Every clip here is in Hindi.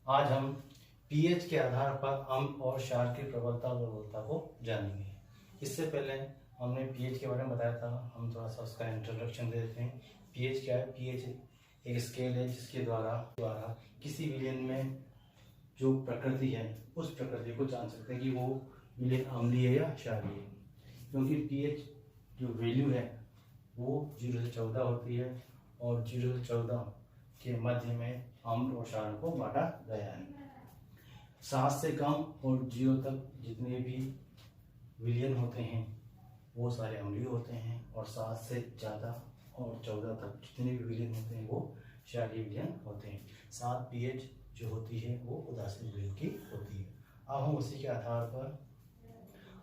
आज हम पीएच के आधार पर अम्ल और क्षार की प्रबलता और दुर्बलता को जानेंगे। इससे पहले हमने पीएच के बारे में बताया था, हम थोड़ा सा उसका इंट्रोडक्शन दे देते हैं। पीएच क्या है? पीएच एक स्केल है जिसके द्वारा किसी विलयन में जो प्रकृति है उस प्रकृति को जान सकते हैं कि वो विलयन अम्लीय है या क्षारीय है। क्योंकि पीएच जो वैल्यू है वो 0 से 14 होती है और 0 से 14 के मध्य में अम्ल और क्षार को बांटा गया है। 7 से कम और 0 तक जितने भी विलयन होते हैं वो सारे अम्लीय होते हैं, और 7 से ज़्यादा और 14 तक जितने भी विलयन होते हैं वो क्षारीय विलयन होते हैं। 7 पीएच जो होती है वो उदासीन विलयन की होती है। अब हम उसी के आधार पर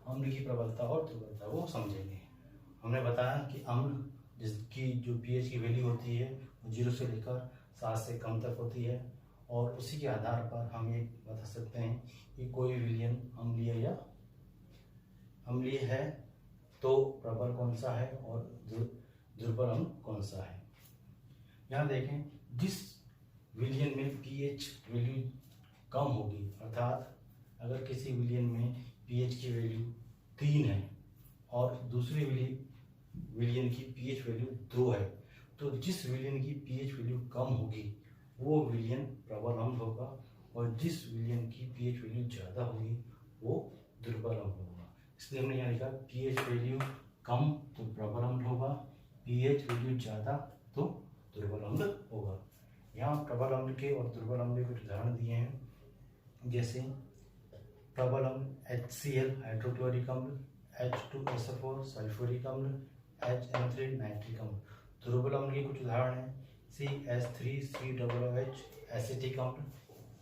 अम्ल की प्रबलता और दुर्बलता को समझेंगे। हमने बताया कि अम्ल जिसकी जो पीएच की वैल्यू होती है वो 0 से लेकर 7 से कम तक होती है, और उसी के आधार पर हम ये बता सकते हैं कि कोई विलयन अम्लीय या अम्लीय है तो प्रबल कौन सा है और दुर्बल अम्ल कौन सा है। यहाँ देखें, जिस विलयन में पीएच वैल्यू कम होगी, अर्थात अगर किसी विलयन में पीएच की वैल्यू 3 है और दूसरे विलयन की पीएच वैल्यू 2 है, तो जिस विलयन की पीएच वैल्यू कम होगी वो विलयन प्रबल अम्ल होगा, और जिस विलयन की पीएच वैल्यू ज़्यादा होगी वो दुर्बल अम्ल होगा। इसलिए हमने यहाँ लिखा पीएच वैल्यू कम तो प्रबल अम्ल होगा, पीएच वैल्यू ज़्यादा तो दुर्बल अम्ल होगा। यहाँ प्रबल अम्ल के और दुर्बल अम्ल के कुछ उदाहरण दिए हैं, जैसे प्रबल अम्ल HCl हाइड्रोक्लोरिक अम्ल, H2SO4 सल्फ्यूरिक अम्ल, HN3 नाइट्रिक अम्ल। दुर्बल अम्ल के कुछ उदाहरण हैं CH3COOH एसिटिक अम्ल,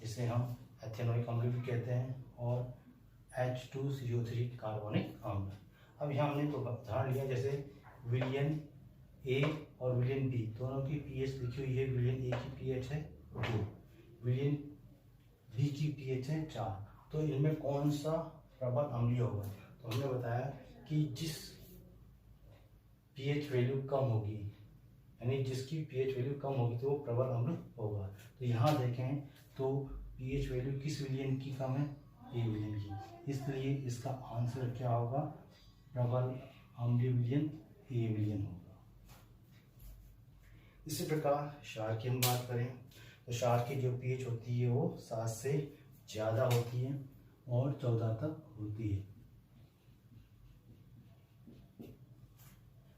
जिसे हम एथेनोइक अम्ल भी कहते हैं, और H2CO3 कार्बोनिक अम्ल। अब यहाँ हमने तो उदाहरण लिया, जैसे विलयन ए और विलयन बी दोनों की पीएच लिखी हुई है। विलयन ए की पीएच है 2, विलयन बी की पीएच है 4, तो इनमें कौन सा प्रबल अम्लीय होगा? तो हमने बताया कि जिस पीएच वैल्यू कम होगी, यानी जिसकी पीएच वैल्यू कम होगी तो वो प्रबल अम्ल होगा। तो यहाँ देखें तो पीएच वैल्यू किस विलयन की कम है? ए विलयन की, इसलिए इसका आंसर क्या होगा? प्रबल अम्लीय विलयन ए विलयन होगा। इसी प्रकार क्षार की हम बात करें तो क्षार की जो पीएच होती है वो 7 से ज़्यादा होती है और 14 तक होती है।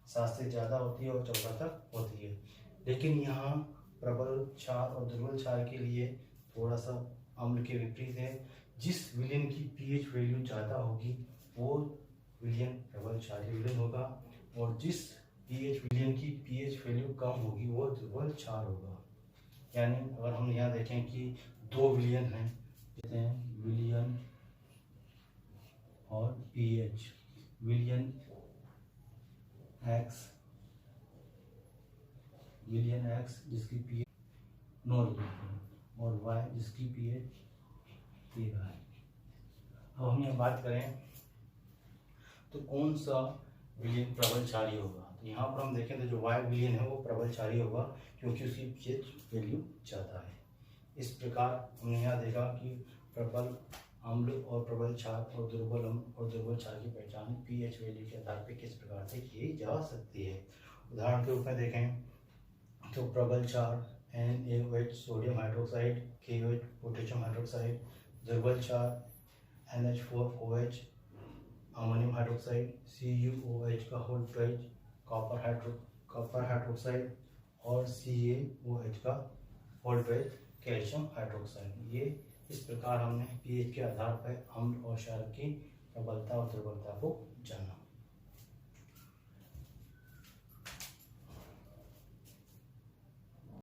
7 से ज़्यादा होती है और 14 तक होती है। लेकिन यहाँ प्रबल क्षार और दुर्बल क्षार के लिए थोड़ा सा अम्ल के विपरीत है। जिस विलयन की पीएच वैल्यू ज़्यादा होगी वो विलयन प्रबल क्षारीय विलयन होगा, और जिस विलयन की पीएच वैल्यू कम होगी वो दुर्बल क्षार होगा। यानी अगर हम यहाँ देखें कि 2 विलयन हैं, कहते हैं विलयन और पीएच, विलयन एक्स जिसकी पीएच 9 है और वाई जिसकी पीएच 13 है। अब हम यहाँ बात करें तो कौन सा विलयन प्रबल क्षारीय होगा, तो यहाँ पर हम देखें तो जो वाई विलयन है वो प्रबल क्षारीय होगा क्योंकि उसकी पीएच वैल्यू ज़्यादा है। इस प्रकार हमने यहाँ देखा कि प्रबल अम्ल और प्रबल क्षार और दुर्बल अम्ल और दुर्बल क्षार की पहचान पीएच वैल्यू के आधार पर किस प्रकार से की जा सकती है। उदाहरण के रूप में देखें तो प्रबल क्षार NaOH sodium hydroxide, KOH potassium hydroxide, दुर्बल क्षार NH4OH अमोनियम हाइड्रोक्साइड, CuOH का होल ट्वाइस कॉपर हाइड्रोक्साइड, और CaOH का होल ट्वाइस कैल्शियम हाइड्रोक्साइड। ये इस प्रकार हमने पीएच के आधार पर अम्ल और क्षार की प्रबलता और दुर्बलता को जाना।